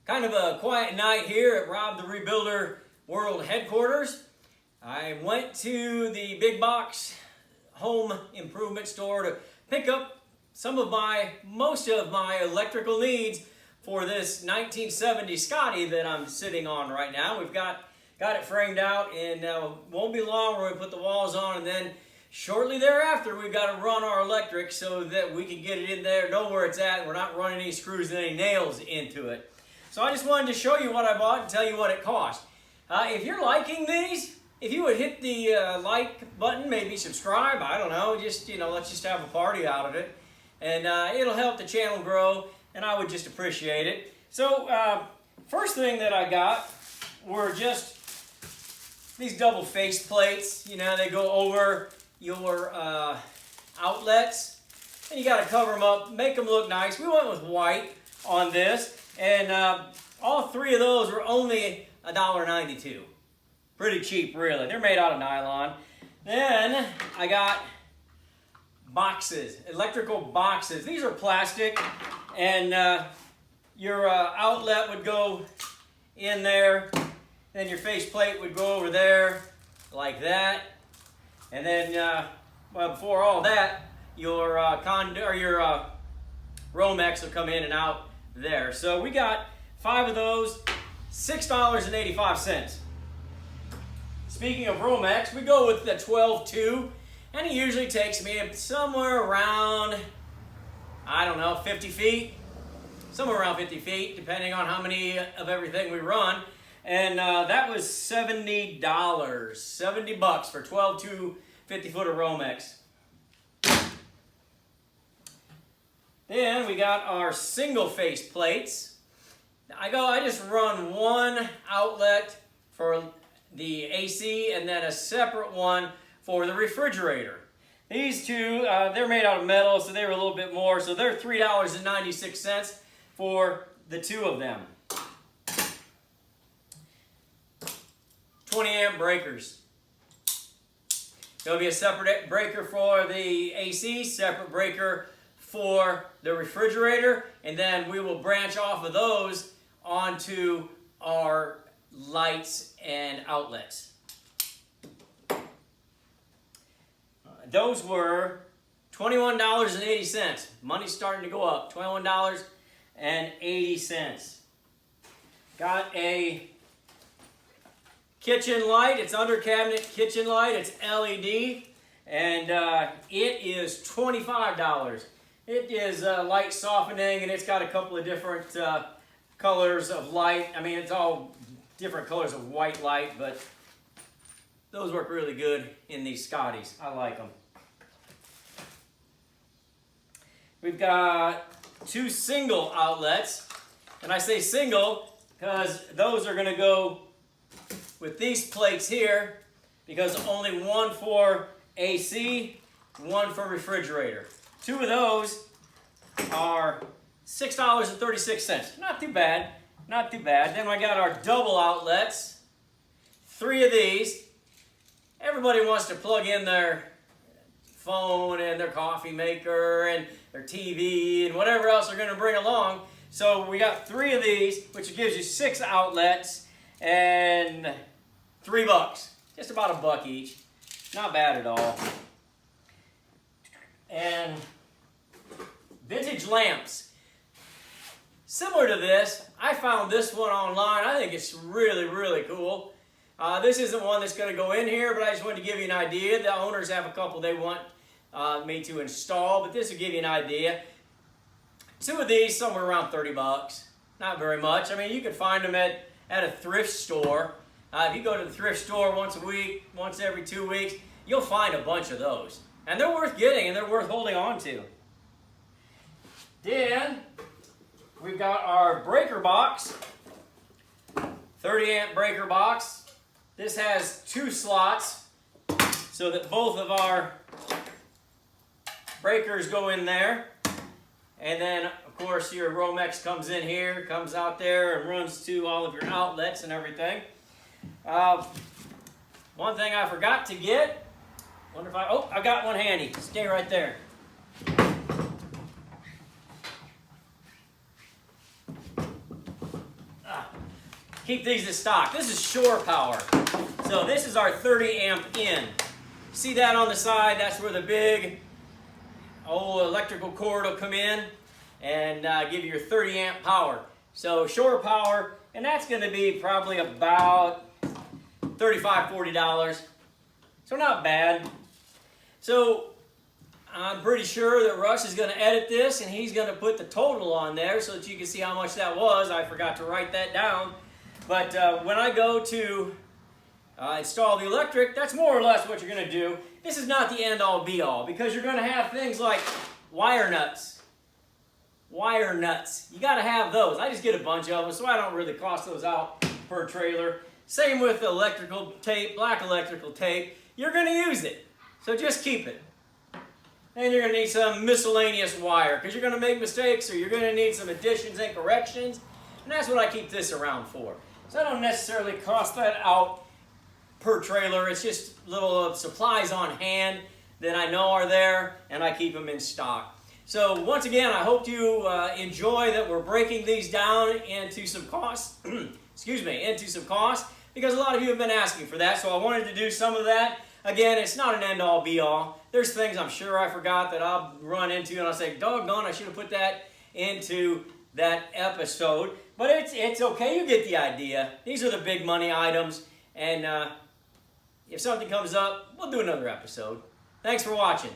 Kind of a quiet night here at Rob the Rebuilder World Headquarters. I went to the big box home improvement store to pick up most of my electrical needs for this 1970 Scotty that I'm sitting on right now. We've got it framed out, and won't be long we're going to put the walls on, and then shortly thereafter we've got to run our electric so that we can get it in there, know where it's at, and we're not running any screws and any nails into it. So I just wanted to show you what I bought and tell you what it cost. If you're liking these, if you would hit the like button, maybe subscribe, I don't know, just, let's just have a party out of it. And it'll help the channel grow, and I would just appreciate it. So, first thing that I got were just these double face plates. They go over your outlets, and you got to cover them up, make them look nice. We went with white on this, and all three of those were only $1.92. Pretty cheap, really. They're made out of nylon. Then I got boxes, electrical boxes. These are plastic, and your outlet would go in there, then your face plate would go over there like that, and then before all that, your Romex will come in and out there. So we got 5 of those, $6.85. Speaking of Romex, we go with the 12-2, and it usually takes me somewhere around, 50 feet. Somewhere around 50 feet, depending on how many of everything we run. And that was $70. $70 for 12-2 50-footer Romex. Then we got our single face plates. I just run one outlet for the AC and then a separate one for the refrigerator. These two, they're made out of metal, so they were a little bit more. So they're $3.96 for the 2 of them. 20 amp breakers. There'll be a separate breaker for the AC, separate breaker for the refrigerator, and then we will branch off of those onto our lights and outlets. Those were $21.80. Money's starting to go up. $21.80. Got a kitchen light. It's under cabinet kitchen light. It's LED, and it is $25. It is light softening, and it's got a couple of different colors of light. I mean, it's all different colors of white light, but those work really good in these Scotties. I like them. We've got 2 single outlets, and I say single because those are going to go with these plates here, because only one for AC, one for refrigerator. 2 of those are $6.36. Not too bad. Not too bad. Then I got our double outlets. 3 of these. Everybody wants to plug in their phone and their coffee maker and their TV and whatever else they're going to bring along. So we got 3 of these, which gives you 6 outlets and $3. Just about $1 each. Not bad at all. And vintage lamps. Similar to this, I found this one online. I think it's really, really cool. This isn't one that's going to go in here, but I just wanted to give you an idea. The owners have a couple they want me to install, but this will give you an idea. 2 of these, somewhere around $30. Not very much. I mean, you could find them at a thrift store. If you go to the thrift store once a week, once every 2 weeks, you'll find a bunch of those. And they're worth getting, and they're worth holding on to. Then we've got our breaker box, 30 amp breaker box. This has 2 slots so that both of our breakers go in there. And then, of course, your Romex comes in here, comes out there, and runs to all of your outlets and everything. One thing I forgot to get, I got one handy. Stay right there. keep these in stock. This is shore power. So this is our 30 amp in. See that on the side? That's where the big old electrical cord will come in and give you your 30 amp power. So shore power, and that's going to be probably about $35, $40. So not bad. So I'm pretty sure that Russ is going to edit this and he's going to put the total on there so that you can see how much that was. I forgot to write that down. But when I go to install the electric, that's more or less what you're going to do. This is not the end-all be-all because you're going to have things like wire nuts. Wire nuts. You got to have those. I just get a bunch of them so I don't really cost those out per trailer. Same with electrical tape, black electrical tape. You're going to use it. So just keep it. And you're going to need some miscellaneous wire because you're going to make mistakes or you're going to need some additions and corrections. And that's what I keep this around for. So I don't necessarily cost that out per trailer. It's just little supplies on hand that I know are there and I keep them in stock. So once again, I hope you enjoy that we're breaking these down into some costs. Excuse me, into some costs because a lot of you have been asking for that. So I wanted to do some of that. Again, it's not an end-all, be-all. There's things I'm sure I forgot that I'll run into and I'll say, doggone, I should have put that into that episode. But it's okay, you get the idea. These are the big money items. And if something comes up, we'll do another episode. Thanks for watching.